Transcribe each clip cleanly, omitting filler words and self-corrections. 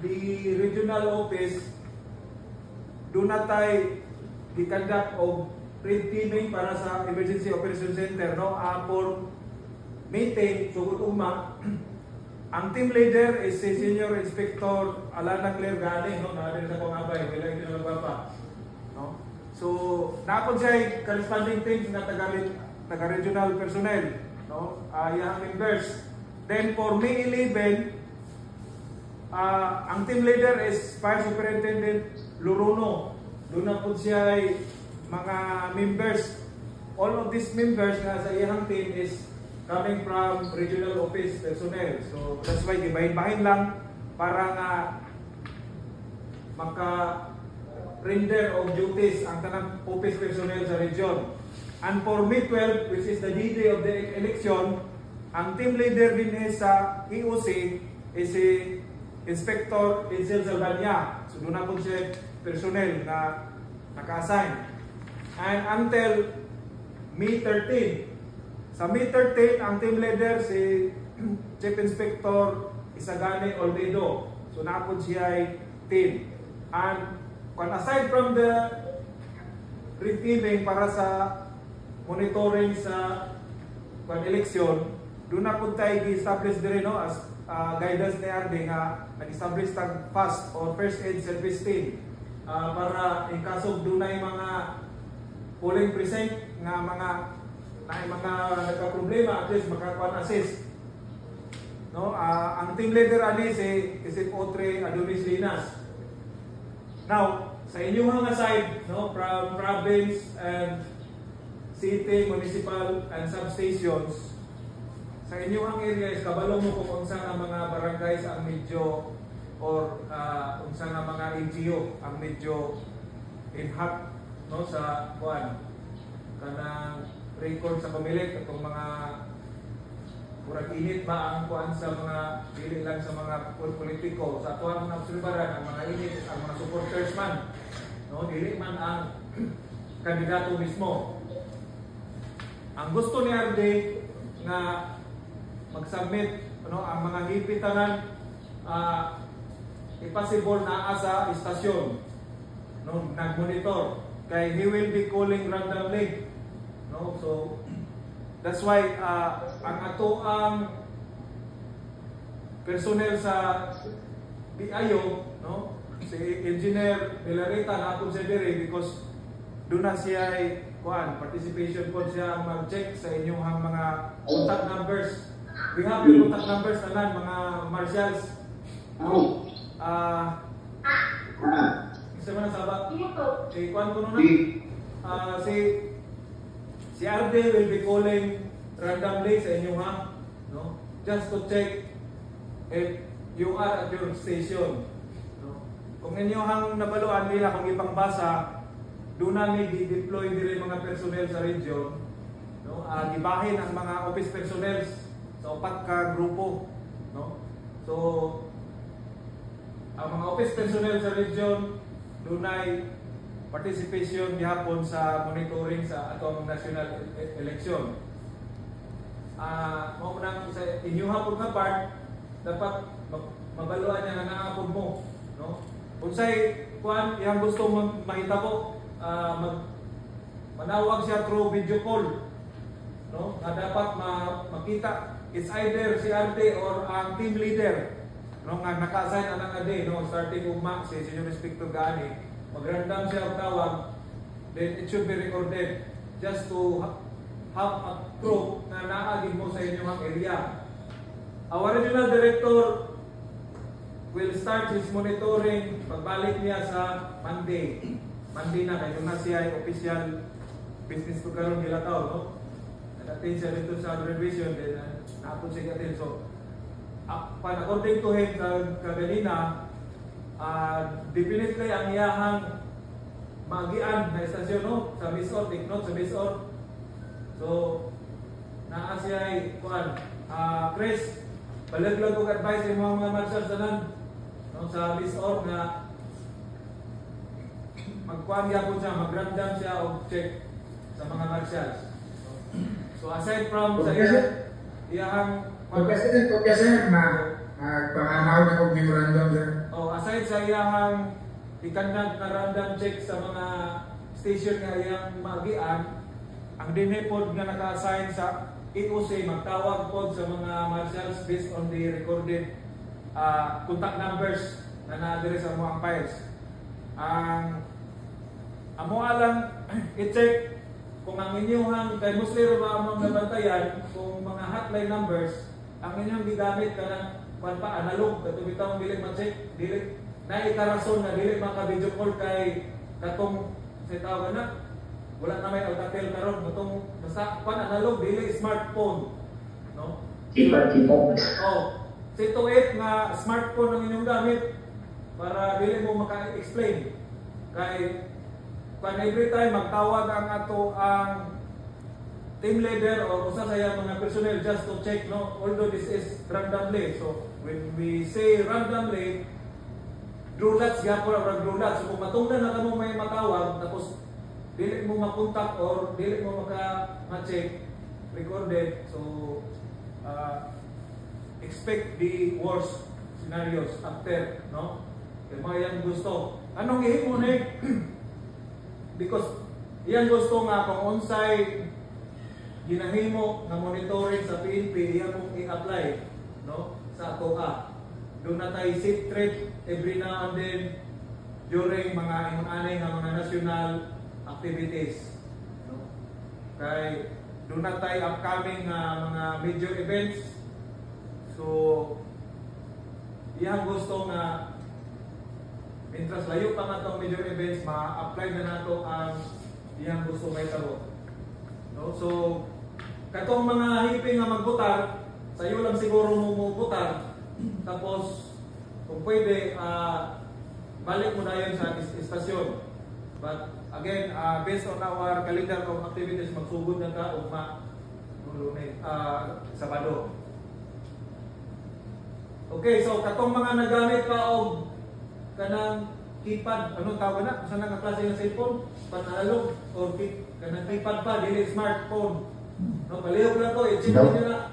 the regional office do not tayo i-conduct of red teaming para sa Emergency Operation Center, no? For meeting, sugod uma, ang team leader is si Senior Inspector Alana Claire Galing, no? Natin sa pangabay, wala ito na magbaba, no? So, napon siya corresponding teams na taga-regional personnel, no? Yung members. Then for May 11, ang team leader is Fire Superintendent Luruno. Doon na po siya ay mga members. All of these members na sa iyang team is coming from regional office personnel. So that's why gibahin-bahin lang para nga maka-render of duties ang tanang office personnel sa region. And for May 12, which is the D-Day of the election, ang team leader din sa EOC is si Inspector Edsel Salvania. So doon na po siya personnel na naka-assign. And until May 13, sa May 13, ang team leader si Chief Inspector Isagani Olmedo. So na po siya ay team. And aside from the reteaming para sa monitoring sa election, doon na po tayo i-establish din, no, as guidance ni RD nga nag-establish tag FAST or First Aid Service Team para in kaso doon na yung mga polling precinct nga mga nagka-problema, at least makakuan-assist, no? Ang team leader ani si Otre Adonis Linas. Now sa inyong mga side, no, from province and city, municipal and substations, sa inyong area is kabalo mo kung unsa nga mga barangays ang medyo or unsa nga mga LGU ang medyo inhap, no, sa kuan kanang record sa pamilit atong mga murag init ba ang kuan sa mga dili lang sa mga politiko sa tuwang mga obserbaran ang mga init ang mga supporters man, no, dili man ang kandidato mismo. Ang gusto ni RD nga mag-submit, ano, ang mga hipitanan impossible na sa istasyon, no, nag-monitor kay he will be calling randomly, no. So that's why ang ato ang personnel sa BIO, no, si Engineer Milarita na ako sa dire because doon na siya ay kuan participation po siya mag-check sa inyong mga contact numbers. We have your contact numbers tanan mga marshals. Isa man sabak. Kuan ko na. Si RD will be calling randomly sa inyo, ha, no? Just to check if you are at your station, no? Kung inyo hang nabaluan nila kung ipangbasa, doon namin i-deploy dire mga personnel sa region, no? Gibahin ang mga office personnel sa upat ka grupo, no? So ang mga office personnel sa region doon ay participation gihapon sa monitoring sa atong national election. Mao nang sa inyo hapon nga part dapat mabaluan niya nga naapod mo, no? Unsay kuan iyang gusto mahitabo, manawag siya through video call, no? Na dapat makita it's either si RD or ang team leader, no, nga naka-assign anang day, no, starting ugma si Senior Inspector Gani mag-random siya ang tawag, then it should be recorded just to have a proof na naagin mo sa inyong area. Our regional director will start his monitoring pagbalik niya sa Monday. Monday na, kaya na siya ay official business to karon nila tao, no? Nag-attend siya dito sa graduation, then napon siya attend. So, according to him kaganina, definitely ang iyahang magian na estasyon, no, sa Bisor, take note sa Bisor. So naa siya ay kuan, Chris, balaglag og advice sa mga marshals tanan, no, sa Bisor na magkuan gyapon siya, mag-random siya og check sa mga marshals. So aside from sa iyahang President, na Panganaw na kong memorandum, sir. Aside sa iyang ikandag na random check sa mga station nga iyang magian, ang dinhipod nga naka-assign sa EOC magtawag pod sa mga marshals based on the recorded contact numbers na naadire sa mga files. Ang amo alang i-check kung ang inyong kay Muslim ba among nabantayan kung mga hotline numbers ang inyong gigamit kanang pa analog kato bitaw dili ma-check dili na ikarason na dili maka-video call kay katong sa tawag na wala na may alcatel karon katong basta analog dili smartphone, no? Sito 8 nga smartphone ang inyong gamit para dili mo maka-explain kay every time magtawag ang ato ang team leader o usa sa iyang mga personnel just to check, no, although this is randomly. So when we say randomly, draw lots gyapon ang draw lots. So kung matungdan na kamo may matawag tapos dili mo makontak or dili mo ma-check recorded, so expect the worst scenarios after, no? Kaya mga yan gusto. Anong ihimo ni? Because yan gusto nga kung unsay ginahimo na monitoring sa PNP, yan mong i-apply, no, sa ato ka. Doon na tayo safe trade every now and then during mga inunanay nga mga national activities, no? Kay doon na tayo upcoming mga major events. So yan gusto nga mientras layo pa nga itong major events, ma-apply na nato ang iyang gusto may taro. No? So, katong mga hiping nga magbutar, sayo lang siguro mo butar, tapos kung pwede, balik mo na yun sa istasyon. But again, based on our calendar of activities, magsugod na ka ugma Lunes, Sabado. Okay, so katong mga nagamit pa og kanang keypad, anong tawag na? Saan nga klase ng cellphone? Pan-analog or kanang keypad pa, dili smartphone. No, palihog lang to, i-check nyo na.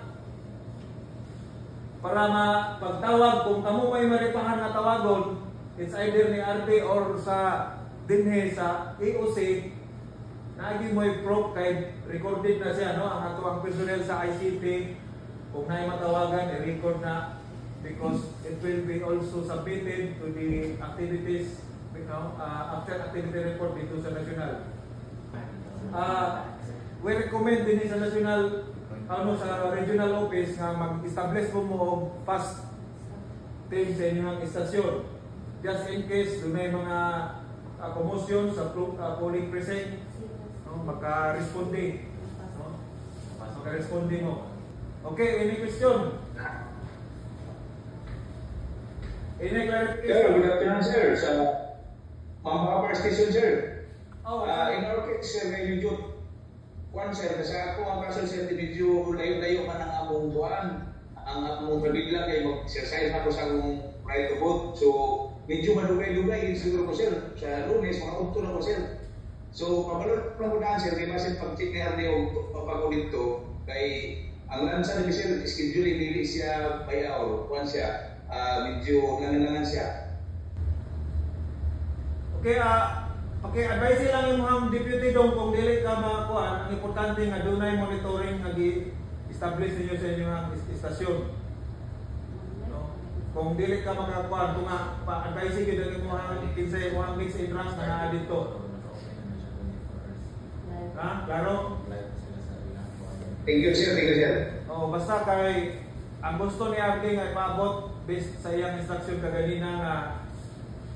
Para pagtawag, kung kamo may maripahan na tawagon, it's either ni RD or sa dinhe sa EOC, naagi mo i-prop kay recorded na siya, no? Ang ato ang personnel sa ICT, kung naay matawagan, i-record na. Because it will be also submitted to the activities, you know, after activity report dito sa national. We recommend din sa national, sa regional office nga mag-establish mo og fast team sa inyong istasyon. Just in case may mga commotion sa polling precinct, no, maka-responding, no? Maka-responding mo. Okay, any question? Any clarification? Sir, good afternoon, sir. Sa Pampanga Station, sir. In our case, sir, medyo kwan, sir, sa ako ang kaso, sir, medyo layo-layo man ang among buwan. Ang among pabigla kay mag-exercise ako sa akong right to vote. So, medyo madugay-dugay siguro ko, sir. Sa Lunes, mga ukto na ko, sir. So, pabalot lang ko daan, sir. May masin pag-check ni Arne o papagulit to. Kay ang lansa na, sir, schedule, hindi siya bayaw. Kwan siya. Medyo nananangan siya. Okay, advise lang yung mga deputy dong kung dili ka makuan, ang importante nga dunay monitoring nga gi-establish ninyo sa inyong istasyon. No? Kung dili ka makakuan, kung pa-advise gyud ang imong kinsay mo ang mix entrance na naa dito. Klaro? Thank you, sir. Thank you, sir. Basta kay ang gusto ni RD nga ipaabot based sa iyang instruction kaganina nga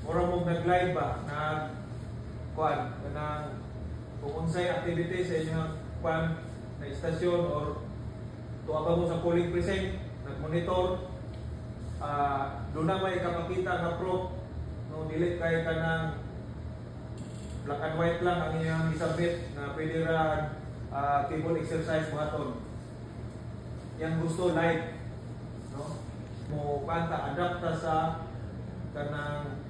mura mo nag-live ba na kuan kanang kung unsay activity sa inyong kuan na istasyon or tuwa mo sa polling precinct nag-monitor, doon na may kapakita nga proof, no, dili kay kanang black and white lang ang inyong isubmit na pwede ra table exercise buhaton. Yang gusto live, no? Mo panta adapt ta sa kanang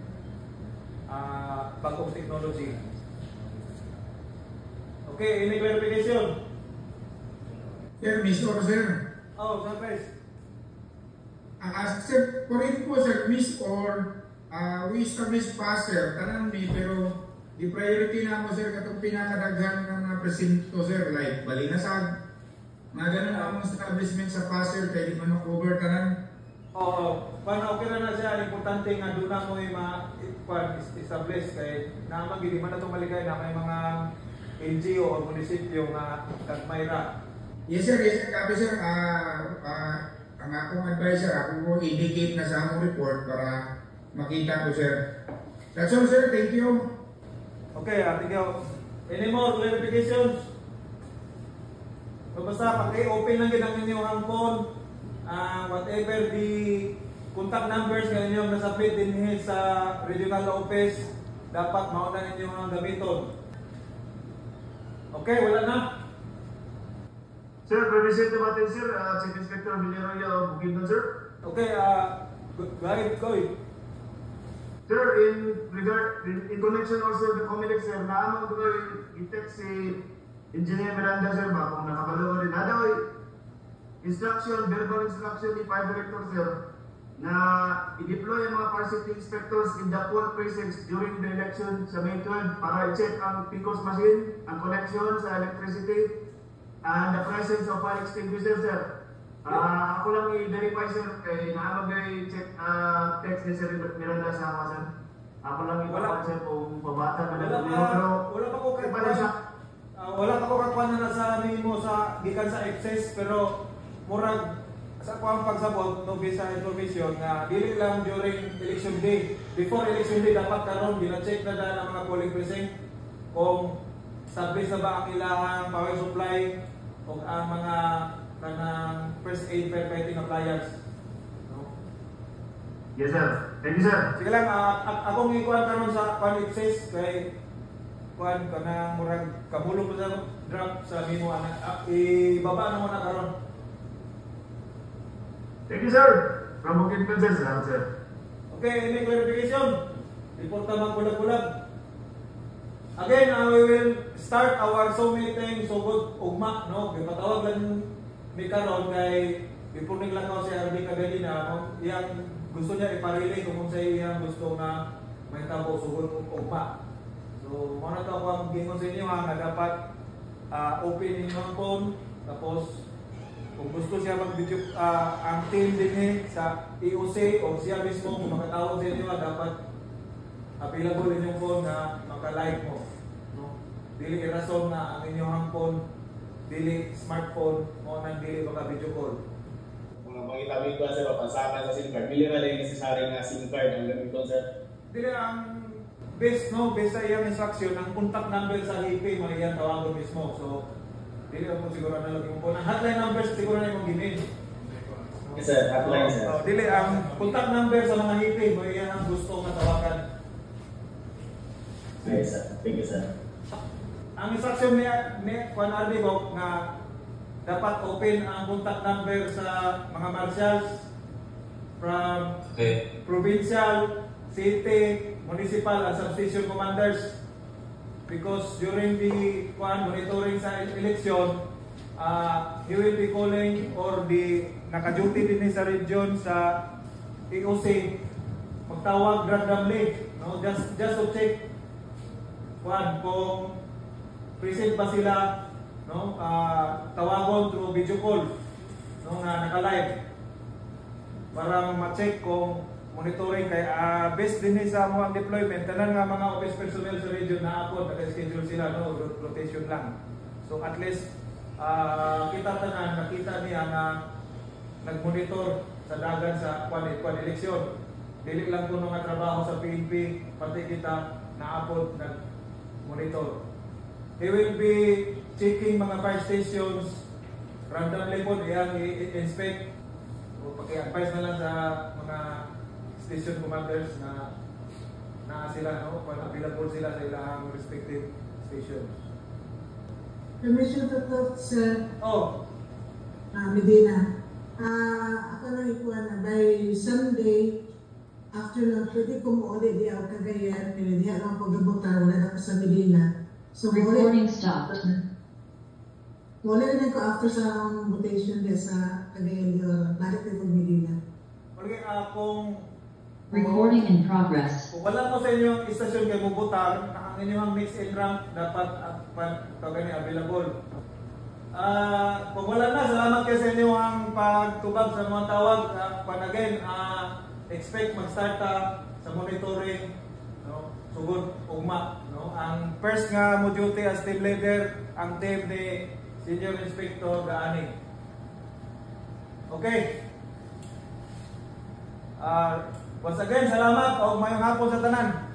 bagong technology. Okay, any clarification? Sir, Miss Or, sir. Surprise. Sir, correct po sir, miss or we establish passer, tanan mi, pero the priority na mo sir, katong pinakadaghan ng mga presinto sir, like Balinasag, mga ganun ang establishment sa passer, kaya di man cover tanan. Oo, paano okay na siya, importante nga doon na mo yung establish kay naman gini man na itong maligay na may mga NGO o munisipyo nga kagmayra. Yes sir, kapi sir, ang akong advisor, ako po indicate na sa among report para makita ko sir. That's all sir, thank you. Okay, thank you. Any more clarifications? So basta pag-open lang din ang inyong phone, whatever the contact numbers na inyong nasubmit din sa regional office, dapat mauna ninyo ang gamiton. Okay, wala na? Sir, represent natin sir, Chief Inspector Villaroya of Bukidnon sir. Okay, go ahead, Koy. Sir, in connection also the Comelec sir, naamang ko i-text si Engineer Miranda sir ba kung nakabalo rin. Nadaw instruction, verbal instruction ni Fire Director sir na i-deploy ang mga fire safety inspectors in the 12 precincts during the election sa May 12 para i-check ang PICOS machine, ang connection sa electricity, and the presence of fire extinguisher sir. Ako lang i-verify sir, kay naamagay check text ni Sir Miranda sa ako sir. Ako lang i-verify sir kung babata ka na pero wala pa ko wala pa ko kakuha na sa mo sa gikan sa excess, pero murag sa kuang pagsabot no bisa information na dili lang during election day. Before election day dapat karon gina-check na dahil ang mga polling precinct kung established na ba ang ilahang power supply o ang mga kanang first aid firefighting appliance. No? yes sir. Thank you sir. Sige lang, akong ikuan karon sa kuan excess kay kuan kanang murag kabulog pa sa drop sa mimo ana. Ibaba na mo na karon. Thank you sir. From Bukidnon sir. Salamat sir. Okay, any clarification? Report naman kulag-kulag. Again, we will start our Zoom meeting sugod ugma, no? Gipatawag lang mi karon kay ipuning lang ko si RD Cagalina, no? Iyang gusto niya iparelay kung sa iyang gusto na may tabo sugod ugma. So, mo na to ako ang gingon sa inyo nga dapat open ninyo ang phone, tapos kung gusto siya mag-video, ang team din sa EOC o siya mismo kung makatawag sa inyo dapat available din yung phone na maka-live mo. No? Dili irason na ang inyong phone, dili smartphone mo nang dili maka-video call. Mga pangitamig ba sir, papansama sa SIM card. Bili na rin necessary na SIM card ang gamiton sir. Dili ang based sa iyang instruction, ang contact number sa HP mo iyan tawagon mismo. So, dili ako siguro na lagi mo po. Ang hotline numbers siguro na yung gimin. Yes sir, hotline sir. Dili ang contact number sa mga HP mo iyan ang gusto nga tawagan. Yes sir, thank you sir. Ang instruction niya kuan RD Bok nga dapat open ang contact number sa mga marshals from provincial, city, municipal and substation commanders, because during the monitoring sa election, he will be calling or the naka-duty din sa region sa EOC magtawag randomly, no? Just to check kung present ba sila, no? Tawagon through video call, no, nga naka-live para ma-check kung monitoring kay based din sa mga deployment tanan nga mga office personnel sa region na apod naka-schedule sila, no, rotation lang. So at least kita tanan nakita niya nga nagmonitor sa dagan sa kwan eleksyon. Dili lang kuno nga trabaho sa PNP, pati kita naapod nag-monitor. He will be checking mga fire stations randomly po iyang i-inspect o paki-advise na lang sa mga station commanders na sila, no, kung available sila sa ilang respective stations. Permission to talk, sir. Oh, Medina. Ako nang ikuha na by Sunday afternoon, pwede ko mo ulit di ako Cagayan, di ako pagbutar, wala ako sa Medina. So, recording stopped. Wala rin ko after sa rotation din sa Cagayan, balik ko Medina. Okay, kung Recording in progress. kung wala po sa inyo ang istasyon kay bubutar, ang inyong mix and ramp dapat available. Kung wala na, salamat kayo sa inyo ang pagtubag sa mga tawag. Again, expect mag-start sa monitoring, no? Sugod ugma, no? Ang first nga mo duty as team leader, ang team ni Senior Inspector Gaani. Okay. Once again, salamat o mayong hapon sa tanan.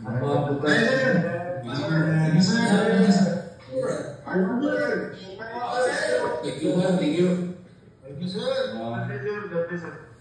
Thank you, sir. Thank you, sir. God bless you.